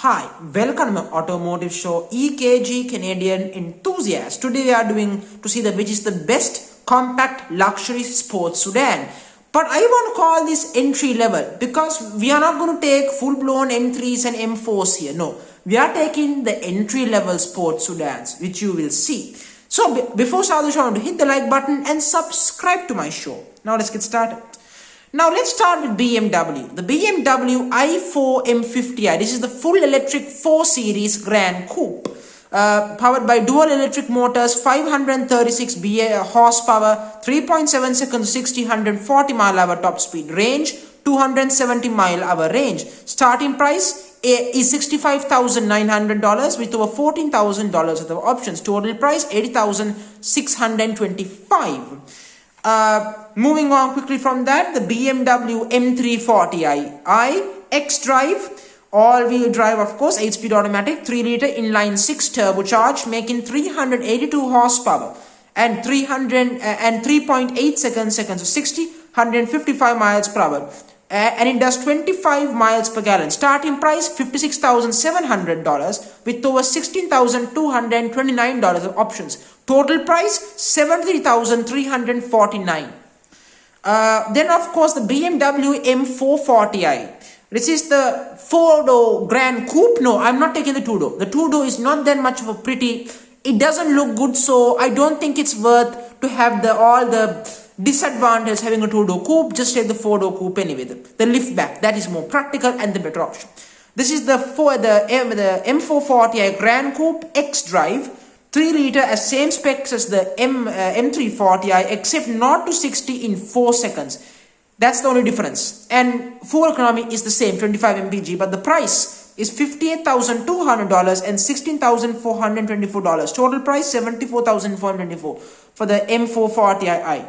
Hi, welcome to my automotive show EKG Canadian Enthusiast. Today we are doing to see which is the best compact luxury sports sedan. But I want to call this entry level because we are not going to take full-blown M3s and M4s here. No, we are taking the entry level sports sedans, which you will see. So before starting the show, I want to hit the like button and subscribe to my show. Now let's get started. Now let's start with BMW. The BMW i4 m50i. This is the full electric 4 Series Grand Coupe. Powered by dual electric motors, 536 horsepower, 3.7 seconds, 60, 140 mile/hour top speed, range 270 mile/hour range. Starting price is $65,900 with over $14,000 worth of options. Total price $80,625. Moving on quickly from that, the BMW m340i X-Drive, all-wheel drive, of course, 8-speed automatic, 3-liter inline 6 turbocharged, making 382 horsepower and 3.8 seconds, so 60, 155 miles per hour. And it does 25 miles per gallon. Starting price $56,700 with over $16,229 of options. Total price $73,349. Then of course the BMW m440i. This is the 4-door Grand Coupe. No, I'm not taking the 2-door. The 2-door is not that much of a pretty. It doesn't look good, so I don't think it's worth to have all the disadvantage having a 2-door coupe. Just take the 4-door coupe anyway. The lift back, that is more practical and the better option. This is the m440i Grand Coupe X-Drive, 3-liter, as same specs as the m340i, except not to 60 in 4 seconds. That's the only difference. And fuel economy is the same, 25 mpg, but the price is $58,200 and $16,424. Total price $74,424 for the m440i.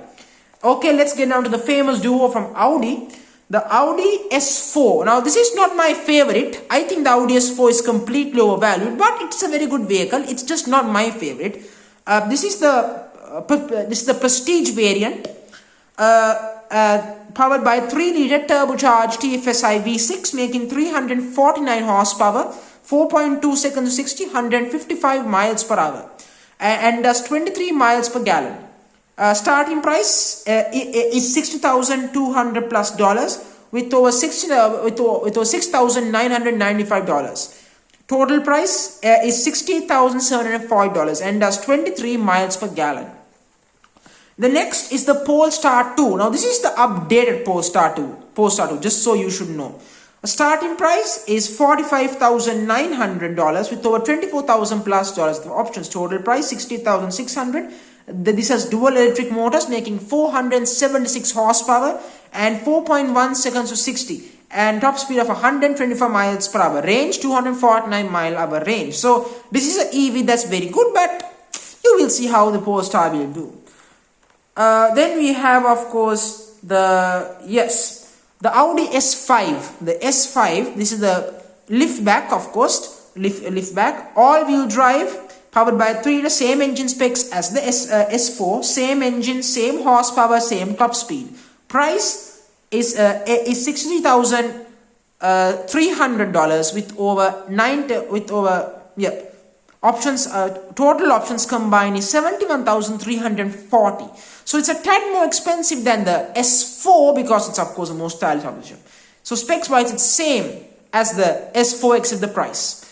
Okay, let's get down to the famous duo from Audi, the Audi S4. Now, this is not my favorite. I think the Audi S4 is completely overvalued, but it's a very good vehicle. It's just not my favorite. This is the Prestige variant, powered by 3-liter turbocharged TFSI V6, making 349 horsepower, 4.2 seconds, 60, 155 miles per hour, and does 23 miles per gallon. Starting price is $60,200 plus with over $6,995. Total price is $68,705 and does 23 miles per gallon. The next is the Polestar 2. Now this is the updated Polestar 2, just so you should know. Starting price is $45,900 with over $24,000 plus of options. Total price $60,600. This has dual electric motors, making 476 horsepower and 4.1 seconds to 60, and top speed of 125 miles per hour. Range 249 mile/hour range. So this is an EV that's very good, but you will see how the Polestar will do. Then we have, of course, the Audi S5. The S5, this is the liftback, of course, liftback, all-wheel drive, powered by 3-liter, same engine specs as the S4, same engine, same horsepower, same top speed. Price is $63,300 with over options. Total options combined is $71,340. So it's a tad more expensive than the S4 because it's of course the most stylish option. So specs wise it's same as the S4 except the price.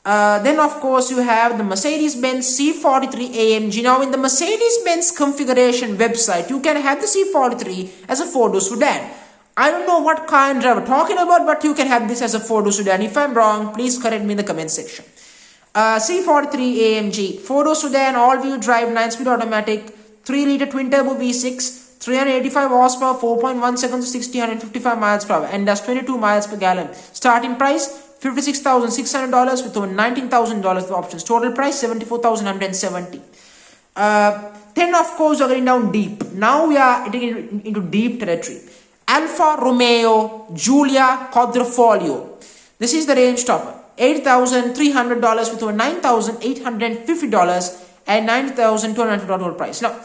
Then of course you have the Mercedes-Benz C43 AMG. Now in the Mercedes-Benz configuration website, you can have the C43 as a 4-door sedan. I don't know what car and driver talking about, but you can have this as a 4-door sedan. If I'm wrong, please correct me in the comment section. C43 AMG, 4-door sedan, all-wheel drive, 9-speed automatic, 3-liter twin-turbo V6, 385 horsepower, 4.1 seconds to 60, 155 miles per hour, and does 22 miles per gallon. Starting price $56,600 with over $19,000 of options. Total price $74,170. Then of course we are getting down deep. Now we are getting into deep territory. Alfa Romeo Giulia Quadrifoglio. This is the range topper. $8,300 with over $9,850 and $9,200 total price. Now,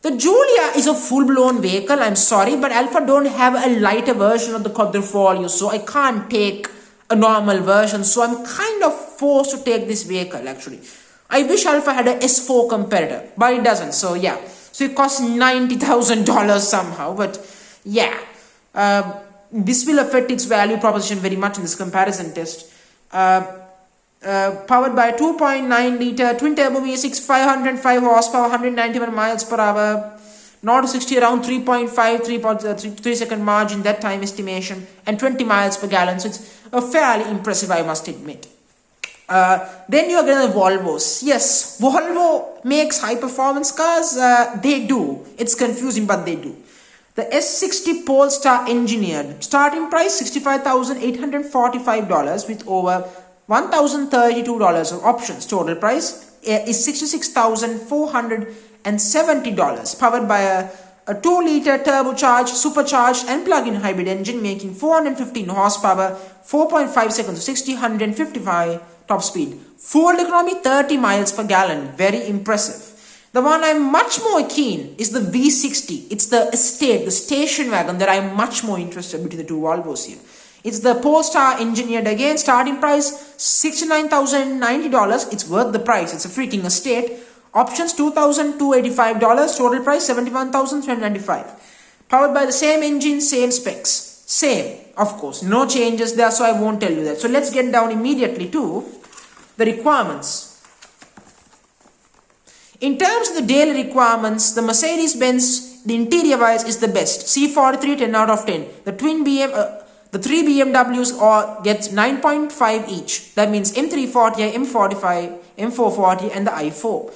the Giulia is a full-blown vehicle. I'm sorry, but Alfa don't have a lighter version of the Quadrifoglio, so I can't take a normal version, so I'm kind of forced to take this vehicle actually. I wish Alfa had a S4 competitor, but it doesn't. So yeah, so it costs $90,000 somehow, but yeah, this will affect its value proposition very much in this comparison test. Powered by a 2.9 liter twin turbo V6, 505 horsepower, 191 miles per hour. 0 to 60 around 3 second margin, that time estimation, and 20 miles per gallon. So it's a fairly impressive, I must admit. Then you are getting the Volvos. Yes, Volvo makes high performance cars. They do. It's confusing, but they do. The S60 Polestar engineered, starting price $65,845 with over $1,032 of options. Total price is $66,470. Powered by a 2-liter turbocharged, supercharged and plug-in hybrid engine, making 415 horsepower, 4.5 seconds to 60, 155 top speed. Fuel economy 30 miles per gallon. Very impressive. The one I'm much more keen is the V60. It's the estate, the station wagon that I'm much more interested between the two Volvos here. It's the Polestar engineered again, starting price $69,090. It's worth the price. It's a freaking estate. Options $2,285. Total price $71,395. Powered by the same engine, same specs. Same, of course. No changes there, so I won't tell you that. So let's get down immediately to the requirements. In terms of the daily requirements, the Mercedes-Benz, the interior-wise, is the best. C43, 10 out of 10. The the 3 BMWs gets 9.5 each. That means M340i, M45, M440, and the i4.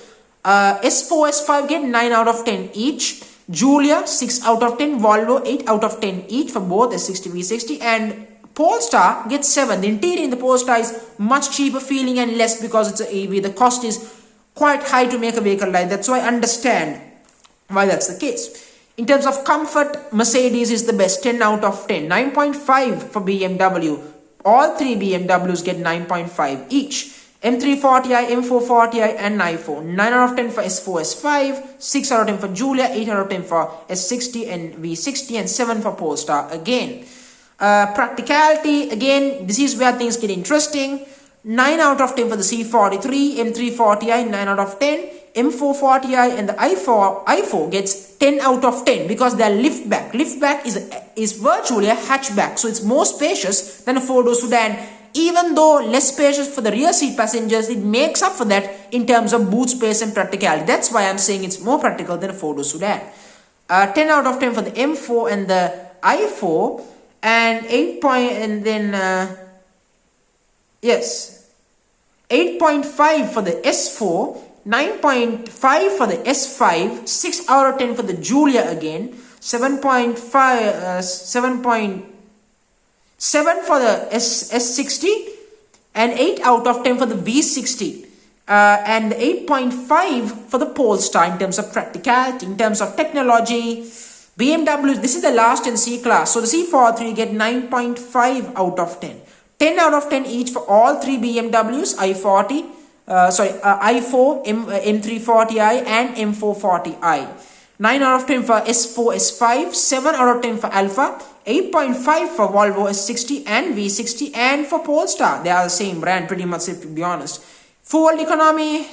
S4, S5 get 9 out of 10 each. Giulia 6 out of 10. Volvo 8 out of 10 each for both S60, V60, and Polestar gets 7. The interior in the Polestar is much cheaper feeling and less because it's an EV. The cost is quite high to make a vehicle like that, so I understand why that's the case. In terms of comfort, Mercedes is the best, 10 out of 10. 9.5 for BMW. All 3 BMWs get 9.5 each. M340i, M440i, and i4. 9 out of 10 for S4, S5. 6 out of 10 for Giulia. 8 out of 10 for S60 and V60. And 7 for Polestar again. Practicality, again, this is where things get interesting. 9 out of 10 for the C43, M340i, 9 out of 10. M440i and the i4 gets 10 out of 10 because they are liftback. Liftback is virtually a hatchback, so it's more spacious than a 4-door sedan. Even though less spacious for the rear seat passengers, it makes up for that in terms of boot space and practicality. That's why I'm saying it's more practical than a 4-door sedan. 10 out of 10 for the M4 and the i4, and 8.5 for the S4, 9.5 for the S5, 6 out of 10 for the Giulia again, 7.7 for the S60, and 8 out of 10 for the V60, and 8.5 for the Polestar in terms of practicality. In terms of technology, BMW, this is the last in C-Class, so the C43 get 9.5 out of 10. 10 out of 10 each for all 3 BMWs, i4, M340i and M440i. 9 out of 10 for S4, S5, 7 out of 10 for Alfa, 8.5 for Volvo S60 and V60, and for Polestar. They are the same brand pretty much, if to be honest. Fuel economy,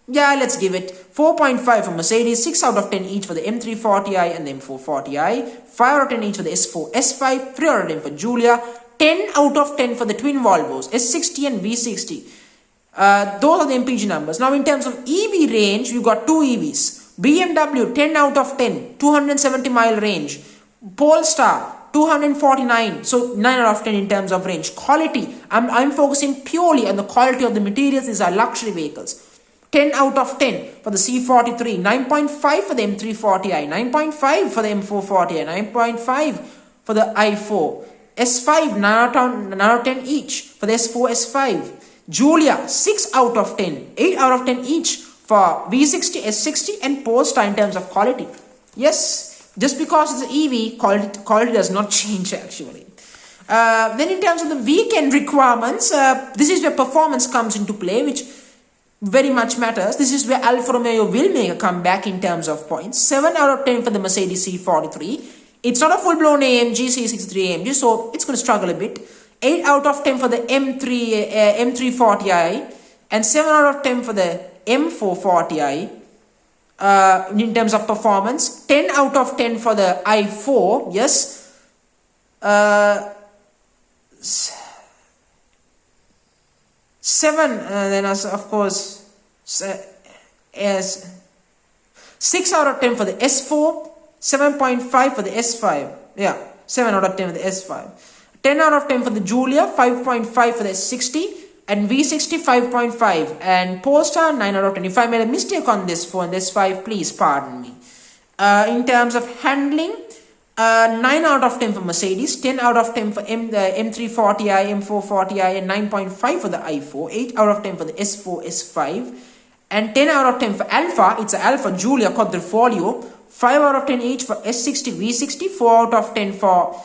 yeah, let's give it 4.5 for Mercedes, 6 out of 10 each for the M340i and the M440i, 5 out of 10 each for the S4, S5, 3 out of 10 for Giulia, 10 out of 10 for the twin Volvos, S60 and V60. Those are the MPG numbers. Now in terms of EV range, you got 2 EVs. BMW 10 out of 10, 270 mile range. Polestar 249, so 9 out of 10 in terms of range. Quality, I'm focusing purely on the quality of the materials. These are luxury vehicles. 10 out of 10 for the C43, 9.5 for the M340i, 9.5 for the M440i, 9.5 for the i4. S5, 9 out of 10 each for the S4, S5. Giulia, 6 out of 10, 8 out of 10 each for V60, S60 and Polestar in terms of quality. Yes, just because it's an EV, quality does not change actually. Then in terms of the weekend requirements, this is where performance comes into play, which very much matters. This is where Alfa Romeo will make a comeback in terms of points. 7 out of 10 for the Mercedes C43. It's not a full-blown AMG, C63 AMG, so it's going to struggle a bit. 8 out of 10 for the m340i, and 7 out of 10 for the m440i in terms of performance. 10 out of 10 for the i4, yes. 7 then of course as 6 out of 10 for the S4, 7.5 for the S5. Yeah, 7 out of 10 for the S5. 10 out of 10 for the Giulia, 5.5 for the S60, and V60 5.5, and Polestar 9 out of 10. If I made a mistake on this phone, this 5, please pardon me. In terms of handling, 9 out of 10 for Mercedes, 10 out of 10 for m340i, m440i, and 9.5 for the i4, 8 out of 10 for the S4, S5, and 10 out of 10 for Alfa. It's an Alfa Giulia Quadrifoglio, 5 out of 10 each for S60, V60, 4 out of 10 for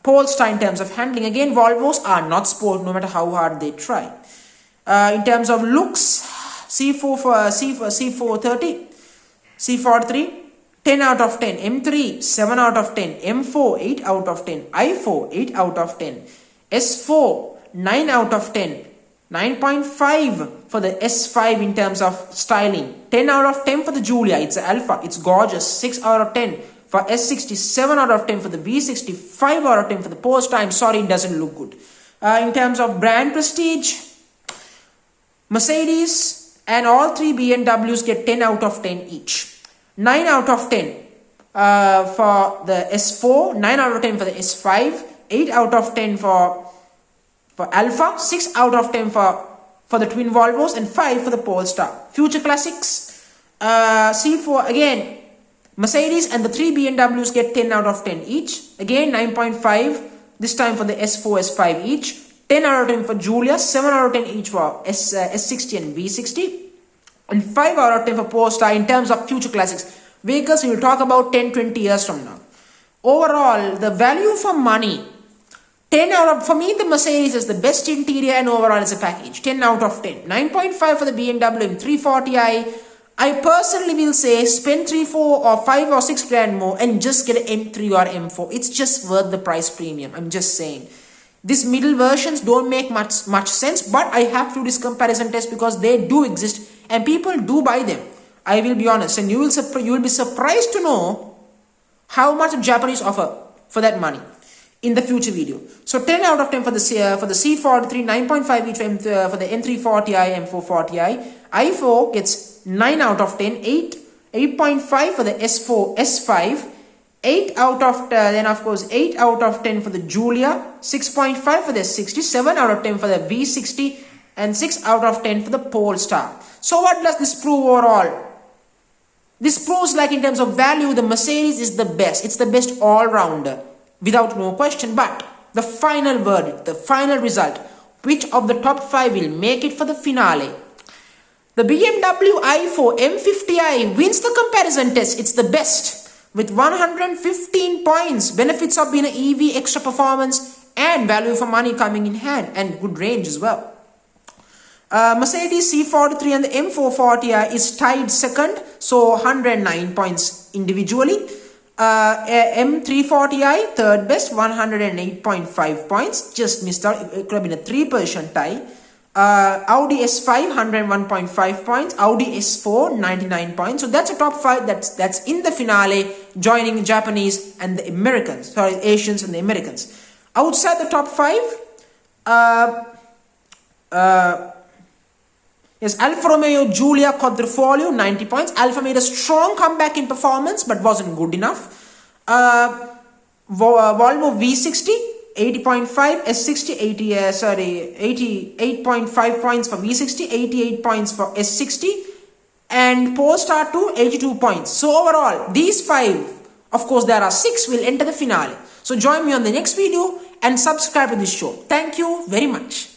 Polestar in terms of handling. Again, Volvos are not sport no matter how hard they try. In terms of looks, C430, C43, 10 out of 10, M3, 7 out of 10, M4, 8 out of 10, i4, 8 out of 10, S4, 9 out of 10, 9.5 for the S5 in terms of styling, 10 out of 10 for the Giulia, it's an Alfa, it's gorgeous, 6 out of 10 for S60, 7 out of 10 for the V60, 5 out of 10 for the Polestar. I'm sorry, it doesn't look good. In terms of brand prestige, Mercedes and all 3 BMWs get 10 out of 10 each. 9 out of 10 for the S4, 9 out of 10 for the S5, 8 out of 10 for Alfa, 6 out of 10 for the twin Volvos, and 5 for the Polestar. Future classics, C4 again, Mercedes and the 3 BMWs get 10 out of 10 each. Again 9.5 this time for the S4, S5 each. 10 out of 10 for Giulia, 7 out of 10 each for S60 and V60. And 5 out of 10 for Polestar in terms of future classics. Vehicles we will talk about 10-20 years from now. Overall, the value for money, 10 out of, for me the Mercedes is the best interior and overall as a package, 10 out of 10. 9.5 for the BMW M340i. I personally will say spend 3, 4 or 5 or 6 grand more and just get an M3 or M4. It's just worth the price premium. I'm just saying. These middle versions don't make much sense, but I have to do this comparison test because they do exist and people do buy them. I will be honest, and you will be surprised to know how much Japanese offer for that money in the future video. So 10 out of 10 for the C43, 9.5 each for the M340i, M440i. i4 gets 9 out of 10, 8.5 for the S4, S5, 8 out of then of course 8 out of 10 for the Giulia, 6.5 for the S60, 7 out of 10 for the V60, and 6 out of 10 for the Polestar. So what does this prove overall? This proves, like, in terms of value, the Mercedes is the best. It's the best all-rounder, without no question. But the final verdict, the final result, which of the top 5 will make it for the finale? The BMW i4 m50i wins the comparison test. It's the best with 115 points. Benefits of being an EV, extra performance and value for money coming in hand, and good range as well. Mercedes C43 and the M440i is tied second, so 109 points individually. M340i third best, 108.5 points, just missed out. It could have been a 3% tie. Audi S5 101.5 points, Audi S4 99 points. So that's a top 5 that's in the finale, joining Japanese and the Americans, sorry, Asians and the Americans. Outside the top 5, yes, Alfa Romeo Giulia Quadrifoglio 90 points. Alfa made a strong comeback in performance but wasn't good enough. Volvo V60 80.5, S60 88.5 points for V60, 88 points for S60, and Polestar 2 82 points. So overall, these 5, of course there are 6, will enter the finale. So join me on the next video and subscribe to this show. Thank you very much.